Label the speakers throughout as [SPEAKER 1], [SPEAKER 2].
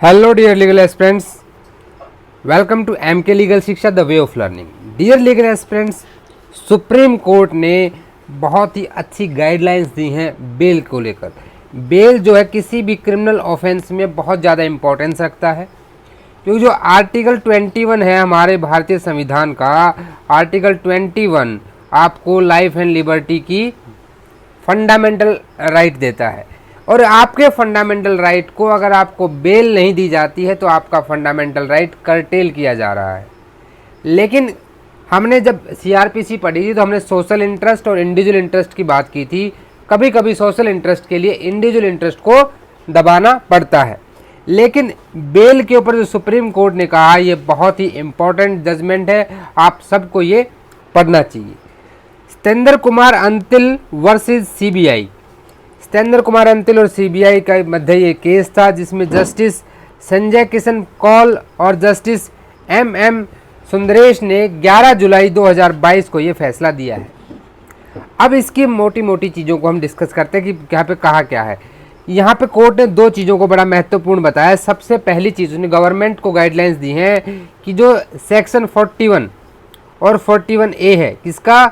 [SPEAKER 1] Hello dear legal aspirants, welcome to MK legal शिक्षा the way of learning. Dear legal aspirants, supreme court ने बहुत ही अच्छी guidelines दी हैं bell को लेकर। बेल जो है किसी भी क्रिमिनल ऑफेंस में बहुत ज़्यादा इम्पोर्टेंस रखता है, क्योंकि जो आर्टिकल 21 है हमारे भारतीय संविधान का, आर्टिकल 21 आपको लाइफ एंड लिबर्टी की फंडामेंटल राइट देता है। और आपके फंडामेंटल राइट को अगर आपको बेल नहीं दी जाती है तो आपका फंडामेंटल राइट कर्टेल किया जा रहा है। लेकिन हमने जब सीआरपीसी पढ़ी थी तो हमने सोशल इंटरेस्ट और इंडिविजुअल इंटरेस्ट की बात की थी। कभी कभी सोशल इंटरेस्ट के लिए इंडिविजुअल इंटरेस्ट को दबाना पड़ता है, लेकिन बेल के ऊपर जो सुप्रीम कोर्ट ने कहा ये बहुत ही इम्पोर्टेंट जजमेंट है, आप सबको ये पढ़ना चाहिए। Satyendra Kumar Antil versus CBI. सत्येंद्र कुमार अंतिल और सीबीआई का मध्य ये केस था जिसमें जस्टिस संजय किशन कौल और जस्टिस एम सुंदरेश ने 11 जुलाई 2022 को ये फैसला दिया है। अब इसकी मोटी मोटी चीज़ों को हम डिस्कस करते हैं कि यहाँ पे कहा क्या है। यहाँ पे कोर्ट ने दो चीज़ों को बड़ा महत्वपूर्ण बताया। सबसे पहली चीज़ उसने गवर्नमेंट को गाइडलाइंस दी हैं कि जो सेक्शन 41 और 41A है किसका,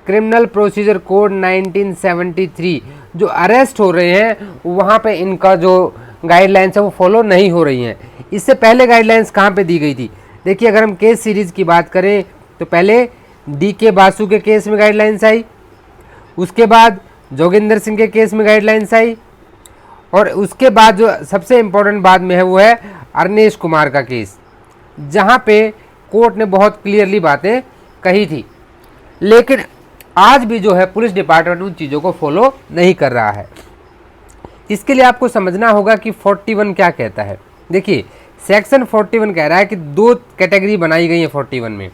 [SPEAKER 1] क्रिमिनल प्रोसीजर कोड 1973, जो अरेस्ट हो रहे हैं वहाँ पे इनका जो गाइडलाइंस है वो फॉलो नहीं हो रही हैं। इससे पहले गाइडलाइंस कहाँ पे दी गई थी? देखिए, अगर हम केस सीरीज़ की बात करें तो पहले DK बासु के केस में गाइडलाइंस आई, उसके बाद जोगिंदर सिंह के केस में गाइडलाइंस आई, और उसके बाद जो सबसे इम्पोर्टेंट बाद में है वो है अरनेश कुमार का केस, जहाँ पे कोर्ट ने बहुत क्लियरली बातें कही थी। लेकिन आज भी जो है पुलिस डिपार्टमेंट उन चीज़ों को फॉलो नहीं कर रहा है। इसके लिए आपको समझना होगा कि 41 क्या कहता है। देखिए, सेक्शन 41 कह रहा है कि दो कैटेगरी बनाई गई है 41 में।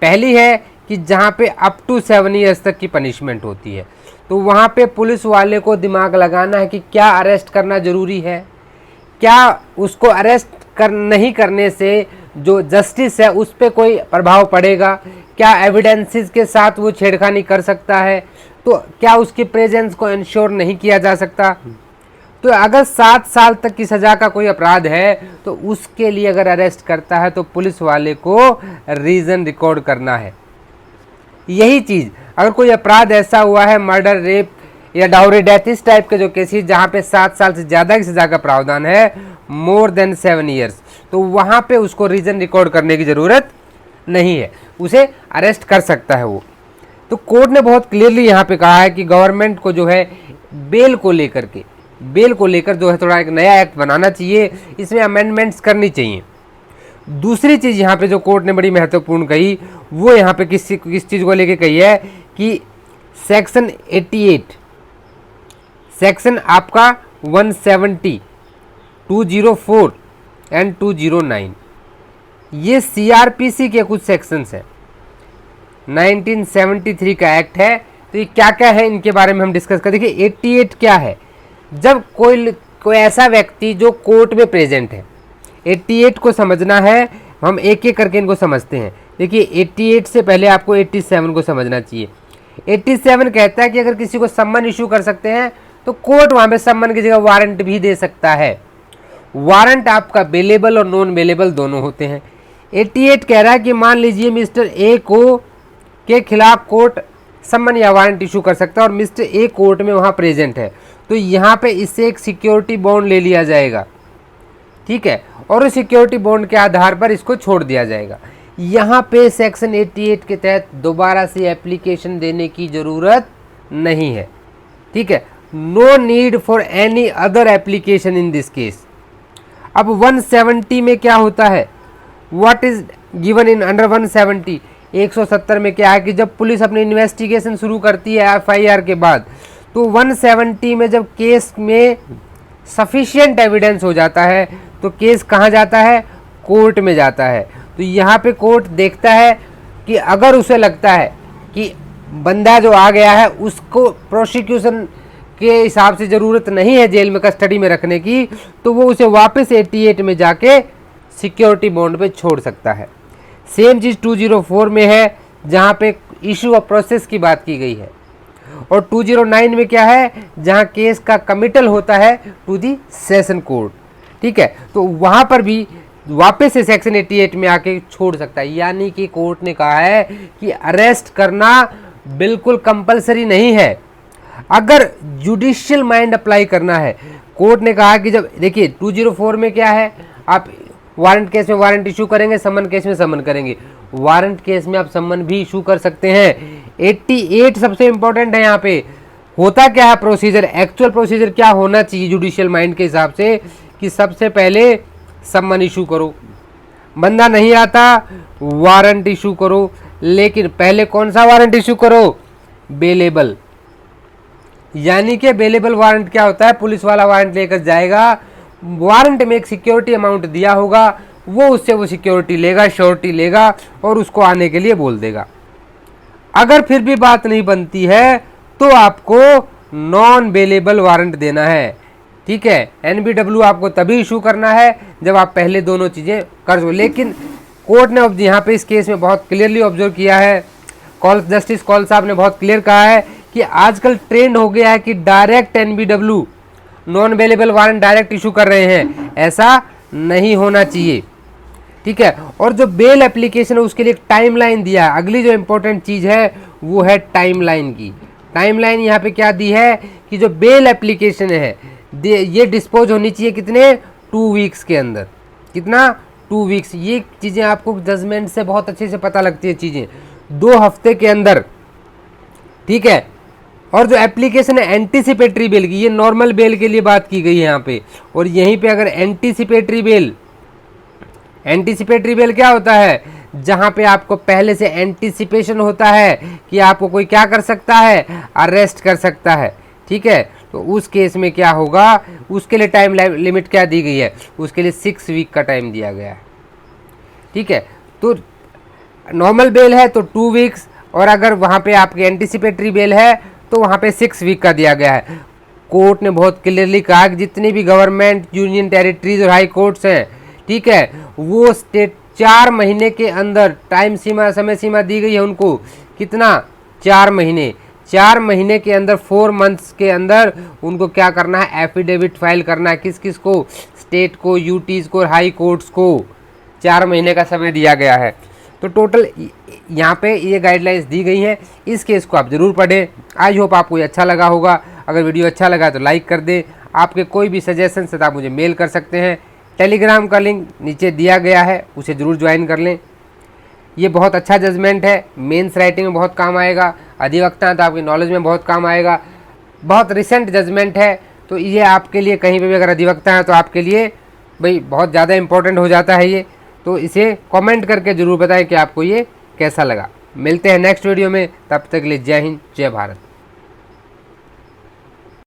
[SPEAKER 1] पहली है कि जहाँ पे अप टू 7 ईयर्स तक की पनिशमेंट होती है, तो वहाँ पे पुलिस वाले को दिमाग लगाना है कि क्या अरेस्ट करना ज़रूरी है, क्या उसको अरेस्ट नहीं करने से जो जस्टिस है उस पर कोई प्रभाव पड़ेगा, क्या एविडेंसेस के साथ वो छेड़खानी कर सकता है, तो क्या उसकी प्रेजेंस को इंश्योर नहीं किया जा सकता। तो अगर 7 साल तक की सज़ा का कोई अपराध है तो उसके लिए अगर अरेस्ट करता है तो पुलिस वाले को रीज़न रिकॉर्ड करना है। यही चीज़ अगर कोई अपराध ऐसा हुआ है, मर्डर, रेप या डाउरी डेथ, इस टाइप के जो केसेस जहाँ पे 7 साल से ज़्यादा की सज़ा का प्रावधान है, मोर देन 7 ईयर्स, तो वहाँ पे उसको रीज़न रिकॉर्ड करने की ज़रूरत नहीं है, उसे अरेस्ट कर सकता है वो। तो कोर्ट ने बहुत क्लियरली यहाँ पे कहा है कि गवर्नमेंट को जो है बेल को लेकर जो है थोड़ा एक नया एक्ट बनाना चाहिए, इसमें अमेंडमेंट्स करनी चाहिए। दूसरी चीज़ यहाँ पे जो कोर्ट ने बड़ी महत्वपूर्ण कही वो यहाँ पे किस चीज़ को लेके कही है कि सेक्शन 88, सेक्शन आपका 170, 204 एंड 209, ये सीआरपीसी के कुछ सेक्शंस हैं। 1973 का एक्ट है, तो ये क्या क्या है इनके बारे में हम डिस्कस कर। देखिए 88 क्या है, जब कोई ऐसा व्यक्ति जो कोर्ट में प्रेजेंट है, 88 को समझना है, हम एक एक करके इनको समझते हैं। देखिए 88 से पहले आपको 87 को समझना चाहिए। 87 कहता है कि अगर किसी को सम्मन इशू कर सकते हैं तो कोर्ट वहाँ पे सम्मन की जगह वारंट भी दे सकता है। वारंट आपका बेलेबल और नॉन बेलेबल दोनों होते हैं। 88 कह रहा है कि मान लीजिए मिस्टर ए को के खिलाफ कोर्ट सम्मन या वारंट इशू कर सकता है और मिस्टर ए कोर्ट में वहाँ प्रेजेंट है, तो यहाँ पे इससे एक सिक्योरिटी बॉन्ड ले लिया जाएगा, ठीक है, और उस सिक्योरिटी बॉन्ड के आधार पर इसको छोड़ दिया जाएगा। यहाँ पे सेक्शन 88 के तहत दोबारा से एप्लीकेशन देने की ज़रूरत नहीं है, ठीक है, no need for any other application in this case. अब 170 में क्या होता है, what is given in under 170, 170 में क्या है कि जब पुलिस अपनी इन्वेस्टिगेशन शुरू करती है एफआईआर के बाद, तो 170 में जब केस में सफिशिएंट एविडेंस हो जाता है तो केस कहाँ जाता है, कोर्ट में जाता है। तो यहाँ पे कोर्ट देखता है कि अगर उसे लगता है कि बंदा जो आ गया है उसको प्रोसिक्यूशन के हिसाब से ज़रूरत नहीं है जेल में कस्टडी में रखने की, तो वो उसे वापस 88 में जाके सिक्योरिटी बॉन्ड पे छोड़ सकता है। सेम चीज़ 204 में है जहाँ पे इशू ऑफ प्रोसेस की बात की गई है, और 209 में क्या है, जहाँ केस का कमिटल होता है टू दी सेशन कोर्ट। ठीक है, तो वहाँ पर भी वापस से सेक्शन 88 में आके छोड़ सकता है। यानी कि कोर्ट ने कहा है कि अरेस्ट करना बिल्कुल कंपलसरी नहीं है। अगर जुडिशियल माइंड अप्लाई करना है, कोर्ट ने कहा कि जब देखिए 204 में क्या है, आप वारंट केस में वारंट इशू करेंगे, समन केस में समन करेंगे। वारंट केस में आप समन भी इशू कर सकते हैं। 88 सबसे इंपॉर्टेंट है। यहाँ पे होता क्या है प्रोसीजर, एक्चुअल प्रोसीजर क्या होना चाहिए जुडिशियल माइंड के हिसाब से, कि सबसे पहले समन इशू करो, बंदा नहीं आता वारंट इशू करो। लेकिन पहले कौन सा वारंट इशू करो, बेलेबल। यानी कि बेलेबल वारंट क्या होता है, पुलिस वाला वारंट लेकर जाएगा, वारंट में एक सिक्योरिटी अमाउंट दिया होगा, वो उससे वो सिक्योरिटी लेगा, श्योरिटी लेगा और उसको आने के लिए बोल देगा। अगर फिर भी बात नहीं बनती है तो आपको नॉन बेलेबल वारंट देना है। ठीक है, NBW आपको तभी इशू करना है जब आप पहले दोनों चीज़ें कर दो। लेकिन कोर्ट ने अब यहाँ पे इस केस में बहुत क्लियरली ऑब्जर्व किया है, जस्टिस कौल साहब ने बहुत क्लियर कहा है कि आजकल ट्रेंड हो गया है कि direct NBW non bailable warrant direct issue कर रहे हैं, ऐसा नहीं होना चाहिए। ठीक है, और जो बेल एप्लीकेशन है उसके लिए एक टाइमलाइन दिया है। अगली जो इंपॉर्टेंट चीज़ है वो है टाइमलाइन की। टाइमलाइन यहाँ पे क्या दी है कि जो बेल एप्लीकेशन है ये डिस्पोज होनी चाहिए कितने, 2 वीक्स के अंदर। कितना, 2 वीक्स। ये चीज़ें आपको जजमेंट से बहुत अच्छे से पता लगती है चीज़ें, 2 हफ्ते के अंदर। ठीक है, और जो एप्लीकेशन है एंटीसिपेटरी बेल की, ये नॉर्मल बेल के लिए बात की गई है यहाँ पे। और यहीं पे अगर एंटीसिपेटरी बेल क्या होता है, जहां पे आपको पहले से एंटीसिपेशन होता है कि आपको कोई क्या कर सकता है, अरेस्ट कर सकता है। ठीक है, तो उस केस में क्या होगा, उसके लिए टाइम लिमिट क्या दी गई है, उसके लिए 6 वीक का टाइम दिया गया है। ठीक है, तो नॉर्मल बेल है तो 2 वीक्स, और अगर वहाँ पे आपकी एंटीसिपेटरी बेल है तो वहाँ पे 6 वीक का दिया गया है। कोर्ट ने बहुत क्लियरली कहा कि जितनी भी गवर्नमेंट, यूनियन टेरिटरीज और हाई कोर्ट्स हैं, ठीक है, वो स्टेट 4 महीने के अंदर टाइम सीमा, समय सीमा दी गई है उनको। कितना, 4 महीने। 4 महीने के अंदर, 4 मंथ्स के अंदर उनको क्या करना है, एफिडेविट फाइल करना है। किस किस को, स्टेट को, यूटीज़ को, हाई कोर्ट्स को 4 महीने का समय दिया गया है। तो टोटल यहाँ पे ये गाइडलाइंस दी गई हैं। इस केस को आप ज़रूर पढ़ें। आई होप आपको ये अच्छा लगा होगा। अगर वीडियो अच्छा लगा तो लाइक कर दें। आपके कोई भी सजेशन से आप मुझे मेल कर सकते हैं। टेलीग्राम का लिंक नीचे दिया गया है, उसे ज़रूर ज्वाइन कर लें। ये बहुत अच्छा जजमेंट है, मेंस राइटिंग में बहुत काम आएगा, अधिवक्ता तो आपकी नॉलेज में बहुत काम आएगा। बहुत रिसेंट जजमेंट है, तो ये आपके लिए कहीं पे भी अगर अधिवक्ता है तो आपके लिए भाई बहुत ज़्यादा इंपॉर्टेंट हो जाता है ये। तो इसे कमेंट करके ज़रूर बताएं कि आपको ये कैसा लगा। मिलते हैं नेक्स्ट वीडियो में, तब तक के लिए जय हिंद, जय भारत।